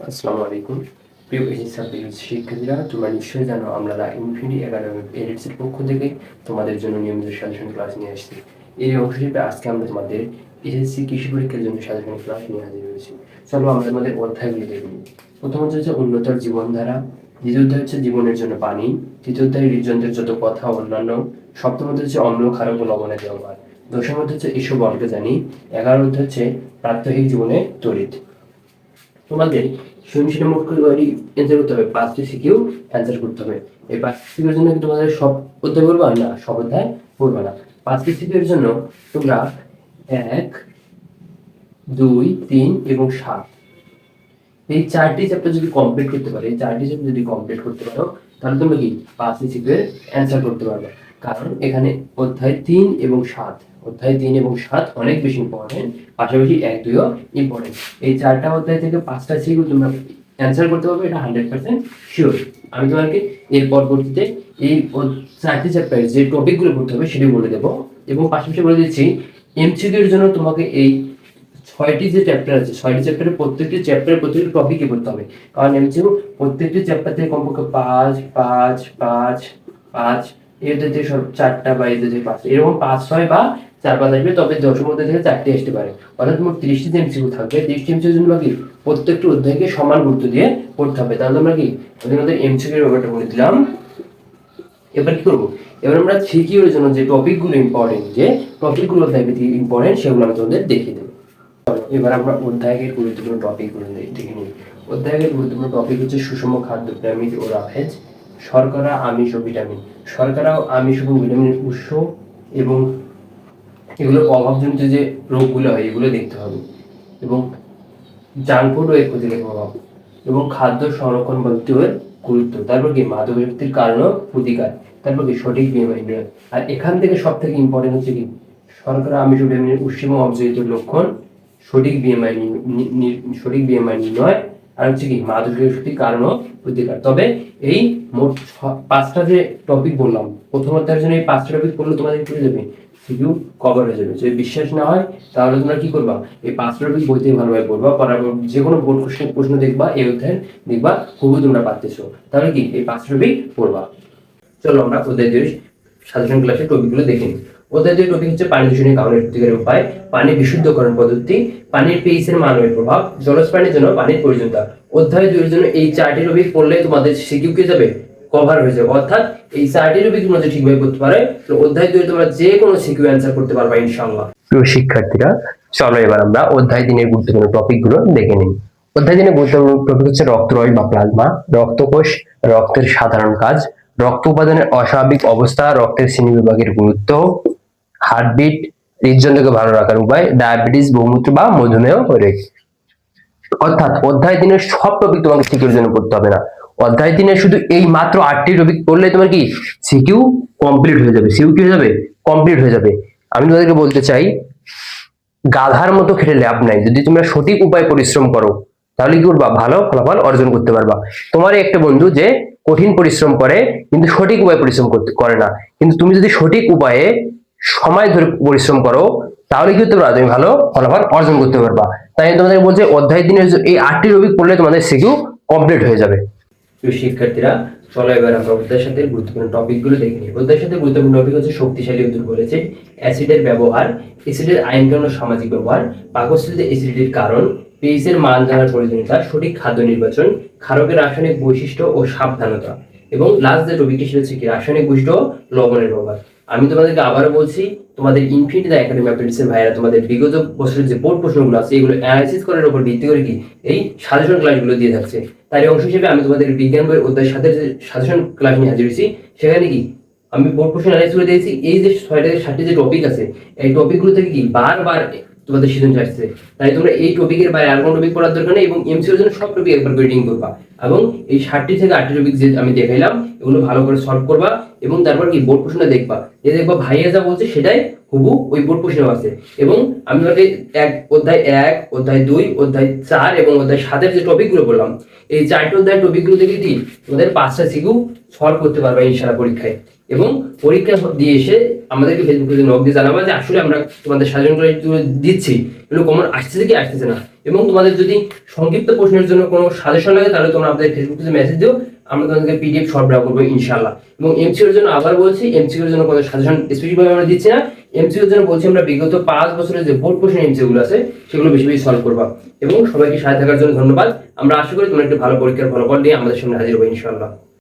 আসসালামু আলাইকুম। প্রিয় এইচএসসি শিক্ষার্থীরা, তোমরা নিশ্চয়ই জানো আমরা দ্য ইনফিনিটি একাডেমি এডিটসের পক্ষ থেকে তোমাদের জন্য নিয়মিত সাজেশন ক্লাস নিয়ে আসছি। এই অংশ হিসেবে আজকে আমরা তোমাদের এসএসসি কৃষি পরীক্ষার জন্য সাজেশন ক্লাস নিয়ে হাজির হয়েছি। চলো আমরা আমাদের অধ্যায়গুলি দেখি। প্রথম হচ্ছে উন্নতর জীবনধারা, দ্বিতীয় অধ্যায় হচ্ছে জীবনের জন্য পানি, তৃতীয় অধ্যায় হৃদযন্ত্রের যত কথা অন্যান্য, সপ্তম অধ্যায় হচ্ছে অম্ল ক্ষারক ও লবণের ব্যবহার, দশম অধ্যায় হচ্ছে এসব অর্গে জানি, 11 অধ্যায় হচ্ছে প্রাত্যহিক জীবনে তড়িৎ। তোমাদের সৃজনশীল মোট করে অ্যান্সার করতে হবে, 5টি সিকিউ অ্যান্সার করতে হবে। এই 5টি সিকিউর জন্য কি তোমাদের সব অধ্যায় পড়বা না? সব অধ্যায় পড়বা না। 5টি সিকিউর জন্য তোমরা 1, 2, 3 এবং 7 এই 4টি চ্যাপ্টার যদি কমপ্লিট করতে পারো, তাহলে তোমরা কি 5টি সিকিউর অ্যান্সার করতে পারবে। কারণ এখানে অধ্যায় 3 এবং 7 অনেক বেশি ইম্পর্টেন্ট, পাশাপাশি 1, 2ও ইম্পর্টেন্ট। এই 4টা অধ্যায় থেকে 5টা সিকিউ তোমরা অ্যান্সার করতে পারবে, এটা 100% শিওর। আমি তোমাকে এর পরবর্তীতে এই 4টি চ্যাপ্টারের যে টপিকগুলো পড়তে হবে সেটি বলে দেবো, এবং পাশাপাশি বলে দিচ্ছি এমসিকিউর জন্য তোমাকে এই 6টি যে চ্যাপ্টার আছে, 6টি চ্যাপ্টারের প্রত্যেকটি টপিকই পড়তে হবে। কারণ এমসিকিউ প্রত্যেকটি চ্যাপ্টার থেকে কমপক্ষে 5 5 5 5 এর থেকে সব 4টা বা এর থেকে 5 এরকম 5 6 বা 4 5 আসবে, তবে 10 মধ্যে থেকে 4টি আসতে পারে। অর্থাৎ মোট 30টি যে এমসিকিউ থাকবে, 30টি এমসিকিউর জন্য কি প্রত্যেকটি অধ্যায়কে সমান গুরুত্ব দিয়ে পড়তে হবে। তাহলে আমরা কি আমাদের এমসিকিউ এর ব্যাপারটা বলে দিলাম। এবার কি করবো? এবার আমরা সিকিউর জন্য যে টপিকগুলো ইম্পর্টেন্ট, সেগুলো আমি তোমাদের দেখিয়ে দেবো। এবার আমরা অধ্যায়ের গুরুত্বপূর্ণ টপিকগুলো দেখে নিই। অধ্যায়ের গুরুত্বপূর্ণ টপিক হচ্ছে সুষম খাদ্য পিরামিড ও রাফেজ, শর্করা, আমিষ ও ভিটামিন। শর্করা, আমিষ এবং ভিটামিনের উৎস এবং এগুলোর অভাবজনিত যে রোগগুলো হয় এগুলো দেখতে হবে, এবং জাঙ্ক ফুড ও এর ক্ষতিকর প্রভাব, এবং খাদ্য সংরক্ষণ পদ্ধতির গুরুত্ব, তারপর কি মাদকাসক্তির কারণ ও প্রতিকার, তারপর কি সঠিক বিনিময়। আর এখান থেকে সব থেকে ইম্পর্টেন্ট হচ্ছে কি শর্করা, আমিষ ও ভিটামিনের উৎস এবং অবজনিত লক্ষণ, সঠিক বিএমআই নির্ণয়, আর হচ্ছে কি মাদকাসক্তির কারণ ও প্রতিকার। তবে এই মোট 5টা যে টপিক বললাম, প্রথম অধ্যায়ের জন্য এই 5টা টপিক পড়লে তোমাদের কি হয়ে যাবে, সিকিউ কভার হয়ে যাবে। যদি বিশ্বাস না হয় তাহলে তোমরা কি করবা, এই 5টা টপিক বই থেকে ভালোভাবে পড়বা, পড়ার পর যে কোনো বোর্ড প্রশ্ন দেখবা, এই অধ্যায়ের দেখবা খুবই তোমরা পারতেছো, তাহলে কি এই 5টা টপিক পড়বা। চলো আমরা অধ্যায় 2 সাধারণ ক্লাসের টপিকগুলো দেখে নিই। অধ্যায় 2 টপিক হচ্ছে পানি দূষণের কারণে প্রতিকারের উপায়, পানি বিশুদ্ধকরণ পদ্ধতি, পানির পিএইচের মান ও প্রভাব, জলজ প্রাণীর জন্য পানির প্রয়োজনীয়তা। অধ্যায় 2 এর জন্য এই 4টি টপিক পড়লে তোমাদের সিকিউ কি যাবে, কভার হয়ে যাবে। অর্থাৎ এই 4টি টপিক তোমরা যদি ঠিকভাবে করতে পারো, তো অধ্যায় 2 তোমরা যে কোনো সিকিউ অ্যান্সার করতে পারবা ইনশাআল্লাহ। প্রিয় শিক্ষার্থীরা, চলো এবার আমরা অধ্যায় 3 এর গুরুত্বপূর্ণ টপিকগুলো দেখে নিই। অধ্যায় 3 এর গুরুত্বপূর্ণ টপিক হচ্ছে রক্তরস বা প্লাজমা, রক্তকোষ, রক্তের সাধারণ কাজ, রক্ত উপাদানের অস্বাভাবিক অবস্থা, রক্তের শ্রেণীবিভাগের গুরুত্ব, হার্টবিট, হৃদযন্ত্রকে ভালো রাখার উপায়, ডায়াবেটিস, বহুমূত্র বা মধুমেহ রোগ। অর্থাৎ অধ্যায় 3 এর সব টপিক তোমাকে সিকিউর জন্য পড়তে হবে না। অধ্যায় 3 এর শুধু এই মাত্র 8টি টপিক পড়লে তোমার কি সিকিউ কমপ্লিট হয়ে যাবে। কমপ্লিট হয়ে যাবে। আমি তোমাদেরকে বলতে চাই, গাধার মতো খেটে লাভ নাই। যদি তোমরা সঠিক উপায়ে পরিশ্রম করো তাহলে কি করবা, ভালো ফলাফল অর্জন করতে পারবা। তোমার একটা বন্ধু যে কঠিন পরিশ্রম করে কিন্তু সঠিক উপায়ে পরিশ্রম করে না, কিন্তু তুমি যদি সঠিক উপায়ে সময় ধরে পরিশ্রম করো তাহলে কি করতে পারবা, তুমি ভালো ফলাফল অর্জন করতে পারবা। তাই তোমাদের বলছে অধ্যায় 3 এর এই 8টি টপিক পড়লে তোমাদের সিকিউ কমপ্লিট হয়ে যাবে। প্রিয় শিক্ষার্থীরা, চলো এবার আমরা অধ্যায়ের সাথে গুরুত্বপূর্ণ টপিকগুলো দেখে নিই। অধ্যায়ের সাথে গুরুত্বপূর্ণ টপিক হচ্ছে শক্তিশালী ও দুর্বল এসিড, অ্যাসিডের ব্যবহার, অ্যাসিডের আইনকানুন ও সামাজিক ব্যবহার, পাকস্থলীতে অ্যাসিডিটির কারণ, পিএইচ এর মান জানার প্রয়োজনীয়তা, সঠিক খাদ্য নির্বাচন, ক্ষারকের রাসায়নিক বৈশিষ্ট্য ও সাবধানতা, এবং লাস্ট যে টপিকটি সেটা হচ্ছে কি রাসায়নিক বৈশিষ্ট্য ও লবণের ব্যবহার। আমি তোমাদেরকে আবারও বলছি, তোমাদের ইনফিনিটি দ্য একাডেমি অ্যাপ্রেন্টিসের ভাইরা তোমাদের বিগত বছরের যে বোর্ড প্রশ্নগুলো আছে এগুলো অ্যানালাইসিস করার উপর ভিত্তি করে কি এই সাজেশন ক্লাসগুলো দিয়ে থাকছে। তার অংশ হিসেবে আমি তোমাদের বিজ্ঞান বইয়ের অধ্যায়ের সাথে যে সাজেশন ক্লাস নিয়ে হাজির হয়েছি, সেখানে কি আমি বোর্ড প্রশ্ন অ্যানালাইসিস করে দিয়েছি। এই যে 6টা 7টি যে টপিক আছে, এই টপিকগুলো থেকে কি বারবার তোমাদের সৃজনশীল আসছে। তাই তোমরা এই টপিকের বাইরে আর কোনো টপিক পড়ার দরকার নেই, এবং এমসিকিউর জন্য সব টপিক একবার করে রিডিং করবা, এবং এই 7টি থেকে 8টি টপিক যে আমি দেখাইলাম এগুলো ভালো করে সলভ করবা, এবং তারপর কি বোর্ড প্রশ্নটা দেখবা, যে দেখবা ভাইয়া যা বলছে সেটাই হুবু ওই বোর্ড প্রশ্ন আছে। এবং আমি তোমাকে অধ্যায় 1, অধ্যায় 2, অধ্যায় 4 এবং অধ্যায় 7 যে টপিকগুলো বললাম, এই 4টি অধ্যায় টপিকগুলো থেকে কি তোমাদের 5টা সিকিউ সলভ করতে পারবা ইনশাআল্লাহ পরীক্ষায়। এবং পরীক্ষা দিয়ে এসে আমাদেরকে ফেসবুকে নক দিয়ে জানাবা যে আসলে আমরা তোমাদের সাজেশন করে দিচ্ছি, এগুলো কমন আসতেছে কি আসতেছে না, এবং তোমাদের যদি সংক্ষিপ্ত প্রশ্নের জন্য কোনো সাজেশন লাগে তাহলে তোমরা আমাদের ফেসবুক পেজে মেসেজ দিও, আমরা তোমাদেরকে পিডিএফ সরবরাহ করবো ইনশাআল্লাহ। এবং এমসিকিউর জন্য আবার বলছি, এমসিকিউর জন্য কোনো সাজেশন স্পেসিফিকভাবে আমরা দিচ্ছি না, এমসিকিউর জন্য বলছি আমরা বিগত 5 বছরের যে বোর্ড কোশ্চেন এমসিকিউগুলো আছে সেগুলো বেশি বেশি সলভ করবা। এবং সবাইকে সাথে থাকার জন্য ধন্যবাদ। আমরা আশা করি তোমরা একটু ভালো পরীক্ষার ফলাফল নিয়ে আমাদের সামনে হাজির হবে ইনশাআল্লাহ।